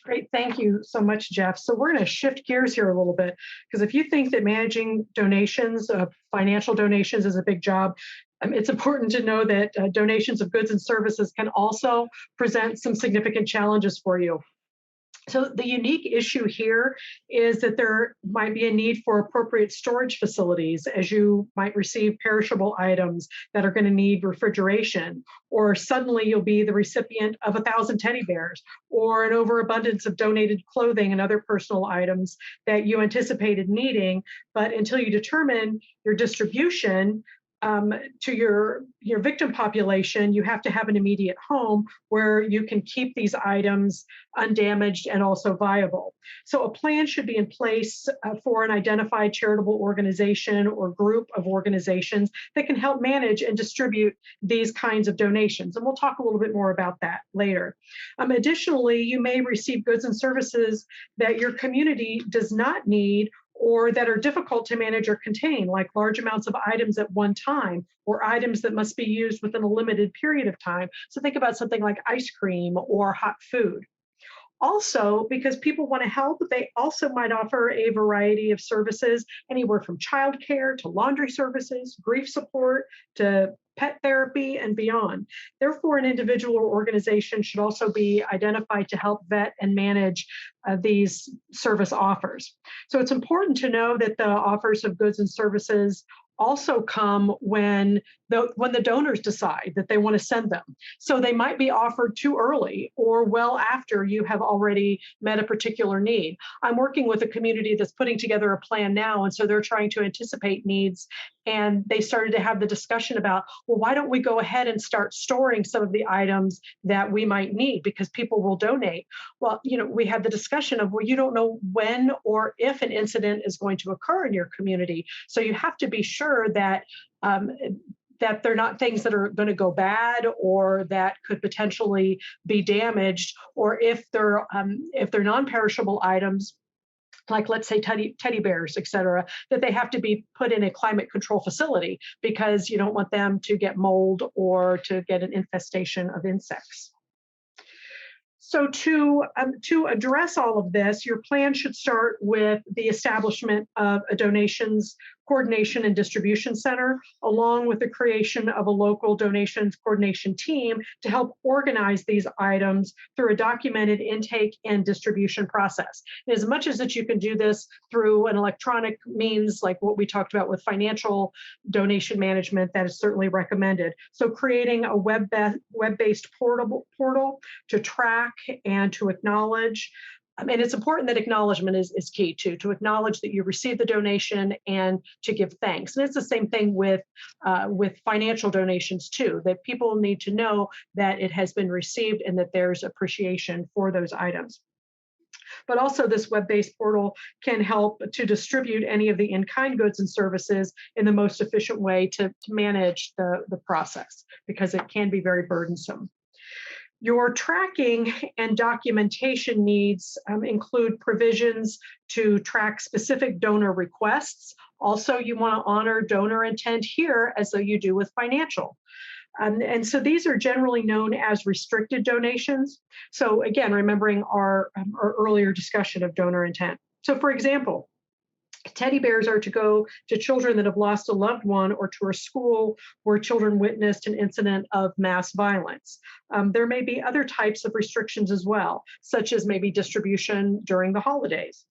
Great. Thank you so much, Jeff. So we're going to shift gears here a little bit because if you think that managing donations, financial donations is a big job, it's important to know that donations of goods and services can also present some significant challenges for you. So the unique issue here is that there might be a need for appropriate storage facilities as you might receive perishable items that are going to need refrigeration, or suddenly you'll be the recipient of 1,000 teddy bears, or an overabundance of donated clothing and other personal items that you anticipated needing, but until you determine your distribution, to your victim population, you have to have an immediate home where you can keep these items undamaged and also viable. So a plan should be in place for an identified charitable organization or group of organizations that can help manage and distribute these kinds of donations. And we'll talk a little bit more about that later. Additionally, you may receive goods and services that your community does not need or that are difficult to manage or contain, like large amounts of items at one time, or items that must be used within a limited period of time. So think about something like ice cream or hot food. Also, because people want to help, they also might offer a variety of services, anywhere from childcare to laundry services, grief support to pet therapy and beyond. Therefore, an individual or organization should also be identified to help vet and manage these service offers. So it's important to know that the offers of goods and services also come when the donors decide that they want to send them. So they might be offered too early or well after you have already met a particular need. I'm working with a community that's putting together a plan now, and so they're trying to anticipate needs. And they started to have the discussion about, well, why don't we go ahead and start storing some of the items that we might need because people will donate. Well, we had the discussion of, well, you don't know when or if an incident is going to occur in your community. So you have to be sure that that they're not things that are going to go bad or that could potentially be damaged, or if they're non-perishable items, like let's say teddy bears, et cetera, that they have to be put in a climate control facility because you don't want them to get mold or to get an infestation of insects. So to address all of this, your plan should start with the establishment of a donations coordination and distribution center, along with the creation of a local donations coordination team to help organize these items through a documented intake and distribution process. And as much as that you can do this through an electronic means, like what we talked about with financial donation management, that is certainly recommended. So creating a web-based portal to track and to acknowledge. And it's important that acknowledgement is key too, to acknowledge that you received the donation and to give thanks. And it's the same thing with financial donations too, that people need to know that it has been received and that there's appreciation for those items. But also this web-based portal can help to distribute any of the in-kind goods and services in the most efficient way to manage the process, because it can be very burdensome. Your tracking and documentation needs include provisions to track specific donor requests. Also, you want to honor donor intent here as though you do with financial. And so these are generally known as restricted donations. So again, remembering our earlier discussion of donor intent. So for example, teddy bears are to go to children that have lost a loved one or to a school where children witnessed an incident of mass violence. There may be other types of restrictions as well, such as maybe distribution during the holidays.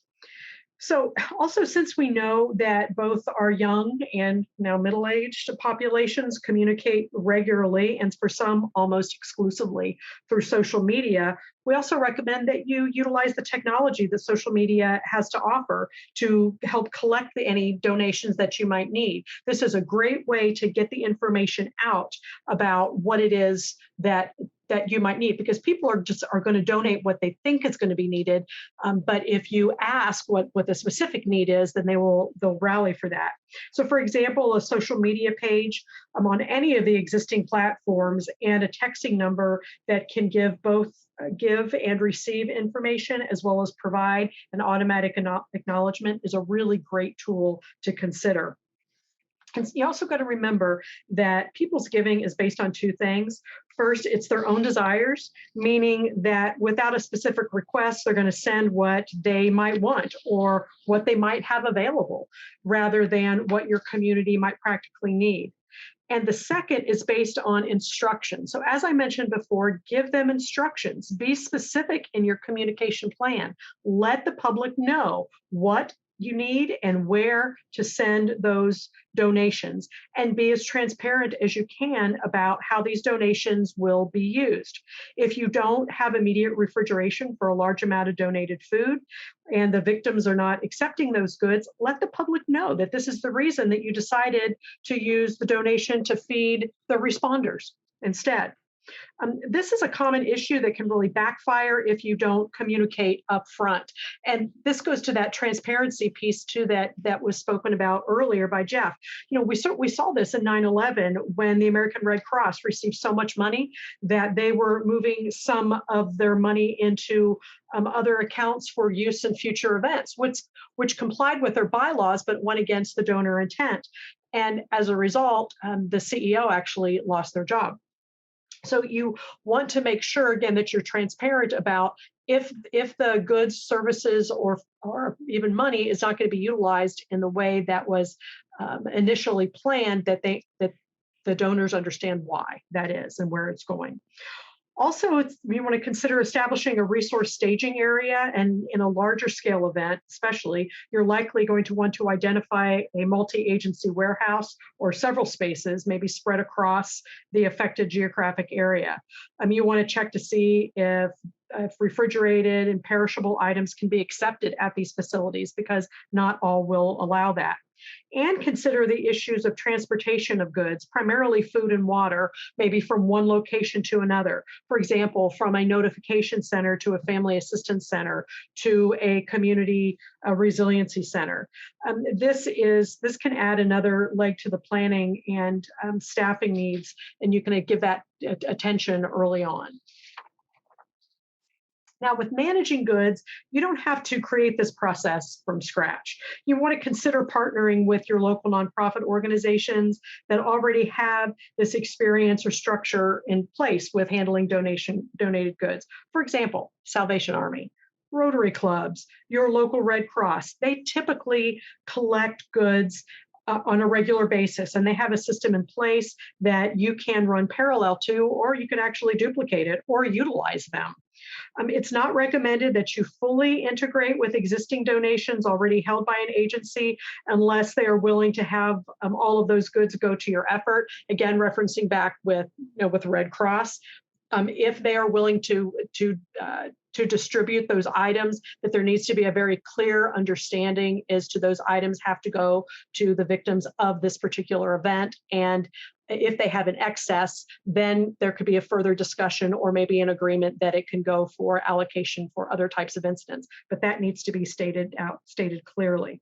So also, since we know that both our young and now middle-aged populations communicate regularly, and for some almost exclusively through social media, we also recommend that you utilize the technology that social media has to offer to help collect any donations that you might need. This is a great way to get the information out about what it is that you might need, because people are going to donate what they think is going to be needed. But if you ask what the specific need is, then they'll rally for that. So for example, a social media page on any of the existing platforms and a texting number that can give both give and receive information as well as provide an automatic acknowledgement is a really great tool to consider. And you also got to remember that people's giving is based on two things. First, it's their own desires, meaning that without a specific request, they're going to send what they might want or what they might have available rather than what your community might practically need. And the second is based on instruction. So, as I mentioned before, give them instructions. Be specific in your communication plan. Let the public know what you need and where to send those donations, and be as transparent as you can about how these donations will be used. If you don't have immediate refrigeration for a large amount of donated food and the victims are not accepting those goods, let the public know that this is the reason that you decided to use the donation to feed the responders instead. This is a common issue that can really backfire if you don't communicate up front. And this goes to that transparency piece too that was spoken about earlier by Jeff. We saw this in 9/11 when the American Red Cross received so much money that they were moving some of their money into other accounts for use in future events, which complied with their bylaws but went against the donor intent. And as a result, the CEO actually lost their job. So you want to make sure, again, that you're transparent about if the goods, services, or even money is not going to be utilized in the way that was initially planned, that the donors understand why that is and where it's going. Also, you want to consider establishing a resource staging area, and in a larger scale event, especially, you're likely going to want to identify a multi-agency warehouse or several spaces, maybe spread across the affected geographic area. You want to check to see if refrigerated and perishable items can be accepted at these facilities, because not all will allow that. And consider the issues of transportation of goods, primarily food and water, maybe from one location to another. For example, from a notification center to a family assistance center to a community resiliency center. This can add another leg to the planning and staffing needs, and you can give that attention early on. Now, with managing goods, you don't have to create this process from scratch. You want to consider partnering with your local nonprofit organizations that already have this experience or structure in place with handling donated goods. For example, Salvation Army, Rotary clubs, your local Red Cross. They typically collect goods on a regular basis, and they have a system in place that you can run parallel to, or you can actually duplicate it or utilize them. It's not recommended that you fully integrate with existing donations already held by an agency unless they are willing to have all of those goods go to your effort. Again, referencing back with Red Cross, if they are willing to distribute those items, that there needs to be a very clear understanding as to those items have to go to the victims of this particular event. And if they have an excess, then there could be a further discussion or maybe an agreement that it can go for allocation for other types of incidents. But that needs to be stated clearly.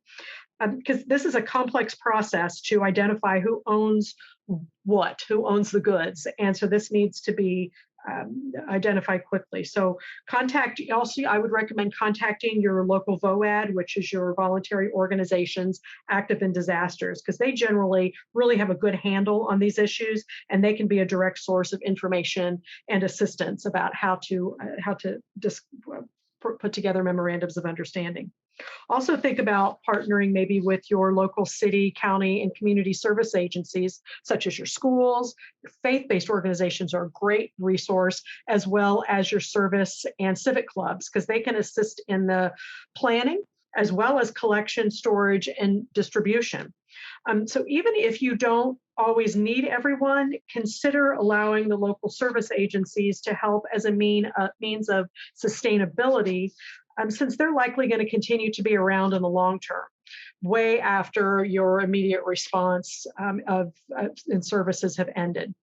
Because this is a complex process to identify who owns what, who owns the goods. And so this needs to be identified quickly. So I would recommend contacting your local VOAD, which is your voluntary organizations active in disasters, because they generally really have a good handle on these issues, and they can be a direct source of information and assistance about how to put together memorandums of understanding. Also think about partnering maybe with your local city, county, and community service agencies, such as your schools. Your faith-based organizations are a great resource, as well as your service and civic clubs, because they can assist in the planning as well as collection, storage, and distribution. So even if you don't always need everyone, consider allowing the local service agencies to help as a means of sustainability, since they're likely going to continue to be around in the long term, way after your immediate response and services have ended.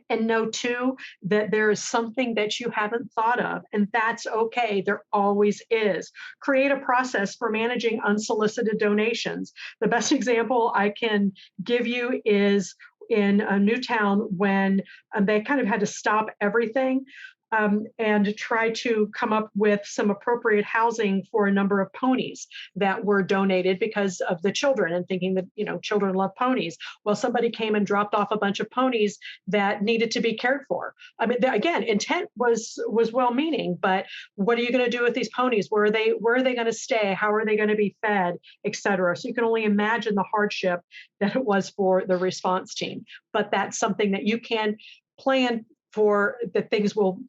And know too that there is something that you haven't thought of, and that's okay. There always is. Create a process for managing unsolicited donations. The best example I can give you is in Newtown when they kind of had to stop everything. and try to come up with some appropriate housing for a number of ponies that were donated because of the children, and thinking that, children love ponies. Well, somebody came and dropped off a bunch of ponies that needed to be cared for. I mean, again, intent was well-meaning, but what are you going to do with these ponies? Where are they going to stay? How are they going to be fed, et cetera? So you can only imagine the hardship that it was for the response team. But that's something that you can plan for, that things will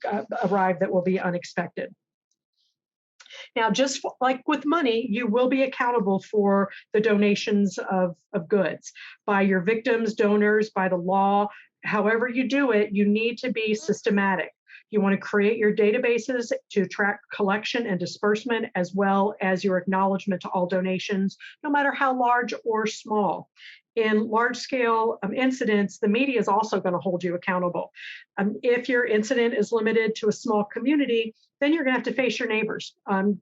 arrive that will be unexpected. Now, just like with money, you will be accountable for the donations of goods by your victims, donors, by the law. However you do it, you need to be systematic. You want to create your databases to track collection and disbursement, as well as your acknowledgement to all donations, no matter how large or small. In large-scale incidents, the media is also going to hold you accountable. If your incident is limited to a small community, then you're going to have to face your neighbors,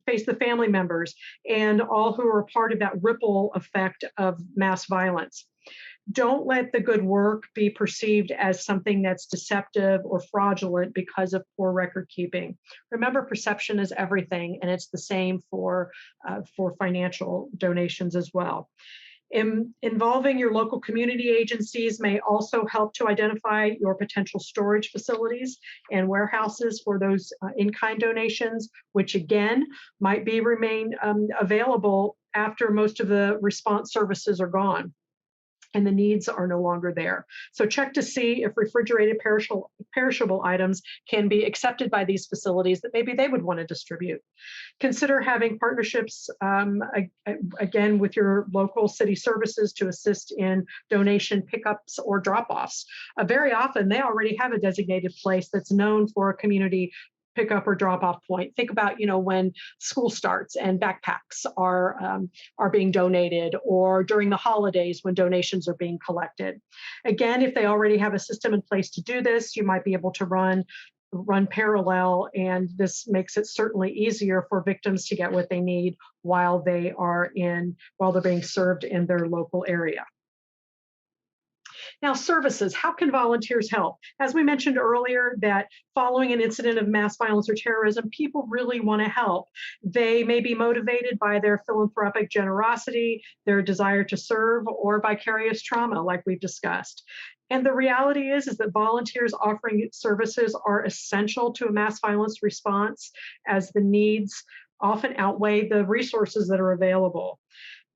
face the family members, and all who are part of that ripple effect of mass violence. Don't let the good work be perceived as something that's deceptive or fraudulent because of poor record keeping. Remember, perception is everything, and it's the same for financial donations as well. Involving your local community agencies may also help to identify your potential storage facilities and warehouses for those in-kind donations, which again might remain available after most of the response services are gone and the needs are no longer there. So check to see if refrigerated perishable items can be accepted by these facilities that maybe they would want to distribute. Consider having partnerships, again, with your local city services to assist in donation pickups or drop-offs. Very often, they already have a designated place that's known for a community pickup or drop-off point. Think about, when school starts and backpacks are being donated, or during the holidays when donations are being collected. Again, if they already have a system in place to do this, you might be able to run parallel, and this makes it certainly easier for victims to get what they need while they're being served in their local area. Now, services, how can volunteers help? As we mentioned earlier, that following an incident of mass violence or terrorism, people really want to help. They may be motivated by their philanthropic generosity, their desire to serve, or vicarious trauma, like we've discussed. And the reality is that volunteers offering services are essential to a mass violence response, as the needs often outweigh the resources that are available.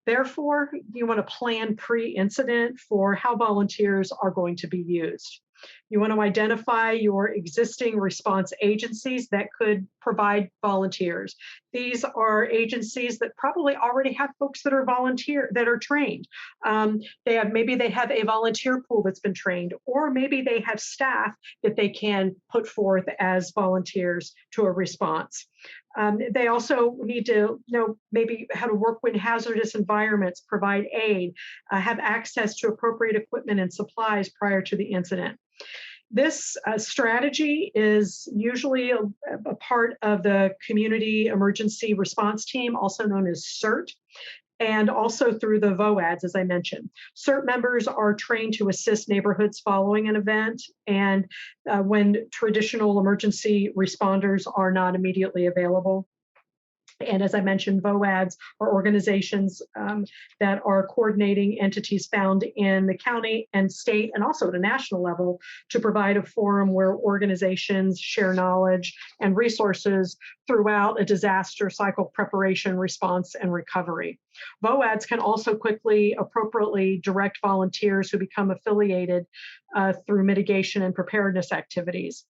Therefore, you want to plan pre-incident for how volunteers are going to be used. You want to identify your existing response agencies that could provide volunteers. These are agencies that probably already have folks that are trained. Maybe they have a volunteer pool that's been trained, or maybe they have staff that they can put forth as volunteers to a response. They also need to know maybe how to work in hazardous environments, provide aid, have access to appropriate equipment and supplies prior to the incident. This strategy is usually a part of the Community Emergency Response Team, also known as CERT, and also through the VOADs, as I mentioned. CERT members are trained to assist neighborhoods following an event, and when traditional emergency responders are not immediately available. And as I mentioned, VOADs are organizations that are coordinating entities found in the county and state, and also at a national level, to provide a forum where organizations share knowledge and resources throughout a disaster cycle preparation, response, and recovery. VOADs can also quickly, appropriately direct volunteers who become affiliated through mitigation and preparedness activities.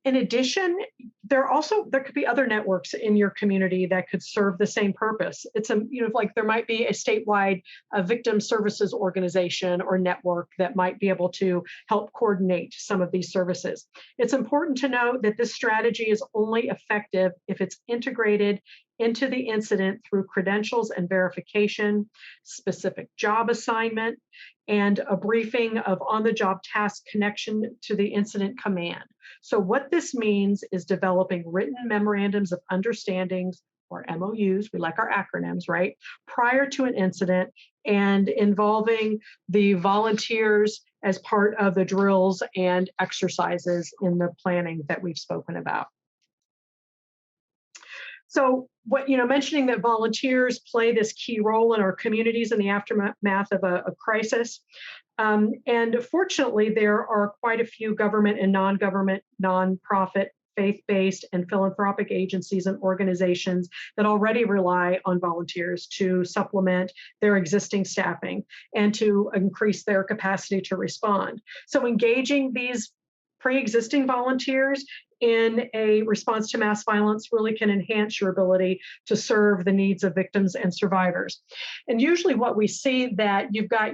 In addition, there could be other networks in your community that could serve the same purpose. It's like there might be a statewide victim services organization or network that might be able to help coordinate some of these services. It's important to note that this strategy is only effective if it's integrated into the incident through credentials and verification, specific job assignment, and a briefing of on-the-job task connection to the incident command. So what this means is developing written memorandums of understandings, or MOUs, we like our acronyms, right, prior to an incident, and involving the volunteers as part of the drills and exercises in the planning that we've spoken about. So what, mentioning that volunteers play this key role in our communities in the aftermath of a crisis. And fortunately, there are quite a few government and non-government, nonprofit, faith-based and philanthropic agencies and organizations that already rely on volunteers to supplement their existing staffing and to increase their capacity to respond. So engaging these pre-existing volunteers in a response to mass violence really can enhance your ability to serve the needs of victims and survivors. And usually what we see that you've got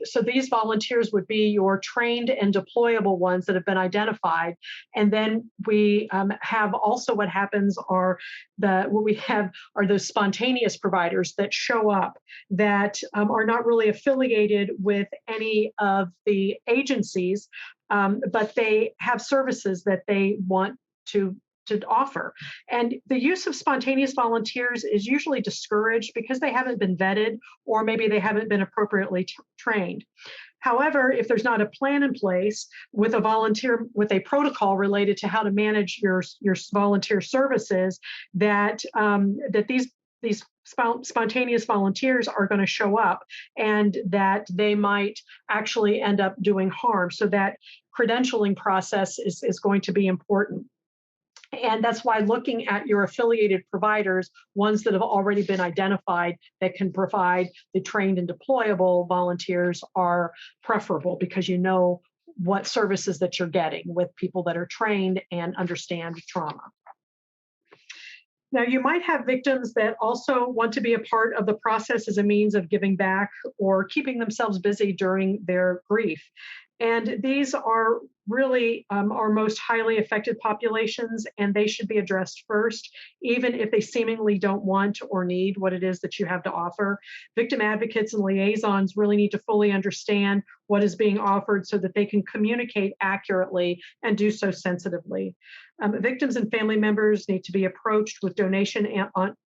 so these volunteers would be your trained and deployable ones that have been identified. And then we have also what happens are what we have are those spontaneous providers that show up that are not really affiliated with any of the agencies, but they have services that they want to offer. And the use of spontaneous volunteers is usually discouraged because they haven't been vetted or maybe they haven't been appropriately trained. However, if there's not a plan in place with a volunteer, with a protocol related to how to manage your volunteer services, that these spontaneous volunteers are going to show up and that they might actually end up doing harm. So that credentialing process is going to be important. And that's why looking at your affiliated providers, ones that have already been identified that can provide the trained and deployable volunteers, are preferable because you know what services that you're getting with people that are trained and understand trauma. Now, you might have victims that also want to be a part of the process as a means of giving back or keeping themselves busy during their grief. And these are really our most highly affected populations, and they should be addressed first, even if they seemingly don't want or need what it is that you have to offer. Victim advocates and liaisons really need to fully understand what is being offered so that they can communicate accurately and do so sensitively. Victims and family members need to be approached with donation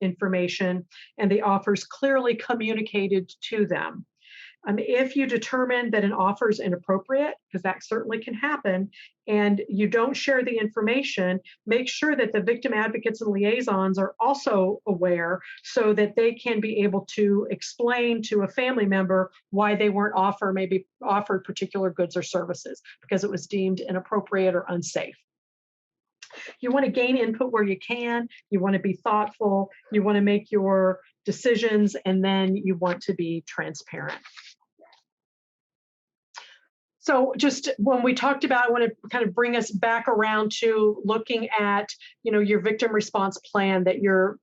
information and the offers clearly communicated to them. If you determine that an offer is inappropriate, because that certainly can happen, and you don't share the information, make sure that the victim advocates and liaisons are also aware so that they can be able to explain to a family member why they weren't offered particular goods or services because it was deemed inappropriate or unsafe. You want to gain input where you can, you want to be thoughtful, you want to make your decisions, and then you want to be transparent. So just when we talked about, I want to kind of bring us back around to looking at, your victim response plan, that your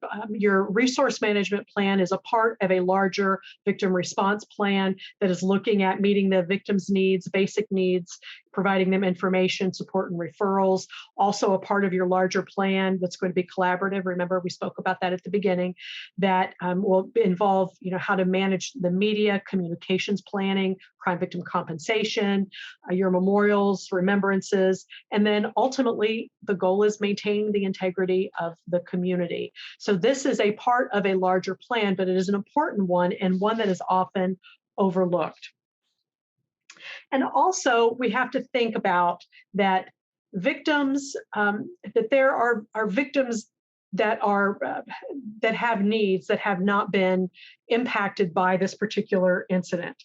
resource management plan is a part of a larger victim response plan that is looking at meeting the victim's needs, basic needs, providing them information, support, and referrals. Also a part of your larger plan that's going to be collaborative. Remember, we spoke about that at the beginning, that will involve, how to manage the media, communications planning, crime victim compensation, your memorials, remembrances, and then ultimately the goal is maintaining the integrity of the community. So this is a part of a larger plan, but it is an important one and one that is often overlooked. And also we have to think about that victims, that there are victims that have needs that have not been impacted by this particular incident.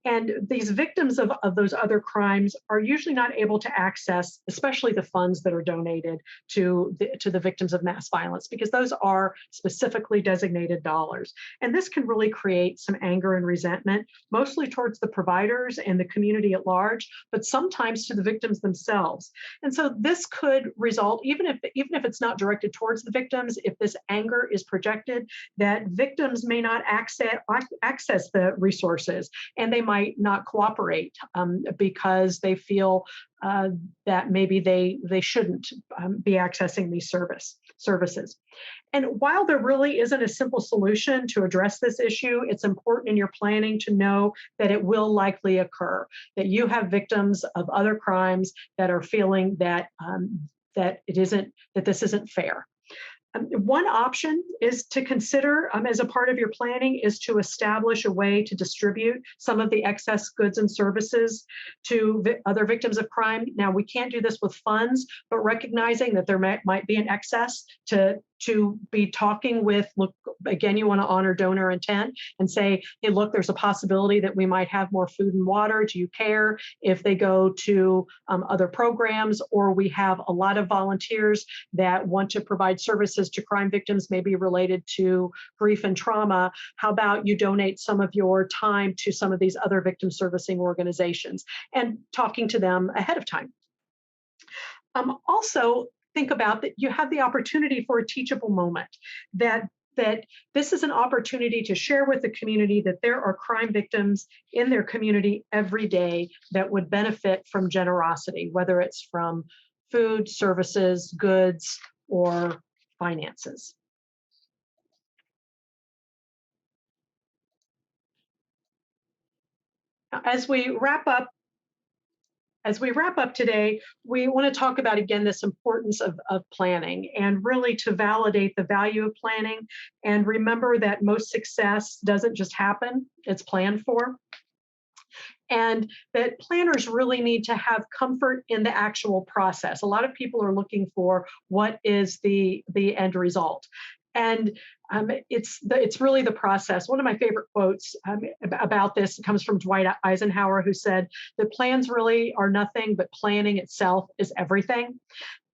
And these victims of those other crimes are usually not able to access, especially the funds that are donated to the victims of mass violence, because those are specifically designated dollars. And this can really create some anger and resentment, mostly towards the providers and the community at large, but sometimes to the victims themselves. And so this could result, even if it's not directed towards the victims, if this anger is projected, that victims may not access the resources, and they might not cooperate because they feel that maybe they shouldn't be accessing these services. And while there really isn't a simple solution to address this issue, it's important in your planning to know that it will likely occur, that you have victims of other crimes that are feeling that this isn't fair. One option is to consider, as a part of your planning, is to establish a way to distribute some of the excess goods and services to other victims of crime. Now, we can't do this with funds, but recognizing that there might be an excess, to be talking with, look, again, you want to honor donor intent and say, hey, look, there's a possibility that we might have more food and water. Do you care if they go to other programs? Or we have a lot of volunteers that want to provide services to crime victims, maybe related to grief and trauma. How about you donate some of your time to some of these other victim servicing organizations, and talking to them ahead of time. Also, think about that you have the opportunity for a teachable moment, that this is an opportunity to share with the community that there are crime victims in their community every day that would benefit from generosity, whether it's from food, services, goods, or finances. As we wrap up today, we want to talk about, again, this importance of planning, and really to validate the value of planning, and remember that most success doesn't just happen, it's planned for. And that planners really need to have comfort in the actual process. A lot of people are looking for what is the end result. And it's really the process. One of my favorite quotes about this comes from Dwight Eisenhower, who said, the plans really are nothing, but planning itself is everything.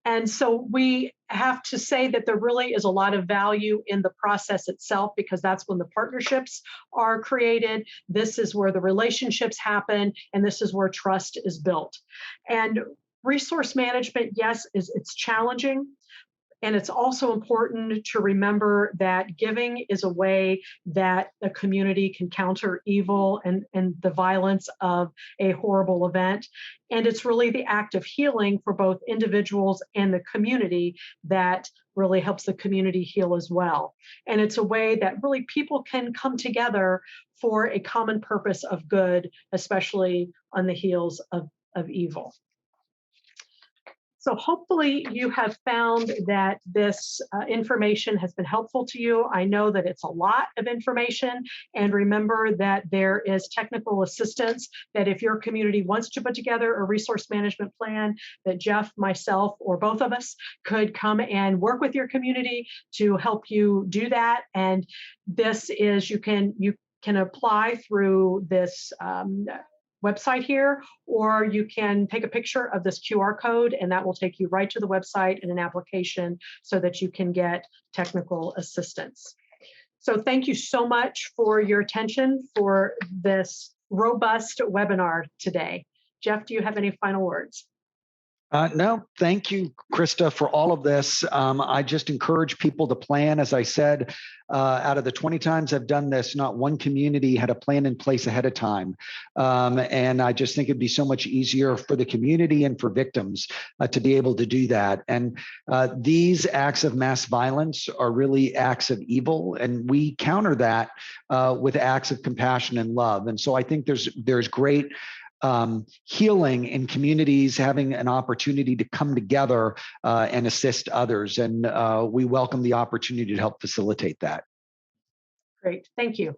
And so we have to say that there really is a lot of value in the process itself, because that's when the partnerships are created. This is where the relationships happen, and this is where trust is built. And resource management, yes, it's challenging. And it's also important to remember that giving is a way that a community can counter evil and the violence of a horrible event. And it's really the act of healing for both individuals and the community that really helps the community heal as well. And it's a way that really people can come together for a common purpose of good, especially on the heels of evil. So hopefully you have found that this information has been helpful to you. I know that it's a lot of information, and remember that there is technical assistance, that if your community wants to put together a resource management plan, that Jeff, myself, or both of us could come and work with your community to help you do that. And this is, you can apply through this website here, or you can take a picture of this QR code, and that will take you right to the website and an application so that you can get technical assistance. So thank you so much for your attention for this robust webinar today. Jeff, do you have any final words? No, thank you, Krista, for all of this. I just encourage people to plan. As I said, out of the 20 times I've done this, not one community had a plan in place ahead of time. And I just think it'd be so much easier for the community and for victims to be able to do that. And these acts of mass violence are really acts of evil, and we counter that with acts of compassion and love. And so I think there's great healing in communities having an opportunity to come together and assist others. And we welcome the opportunity to help facilitate that. Great, thank you.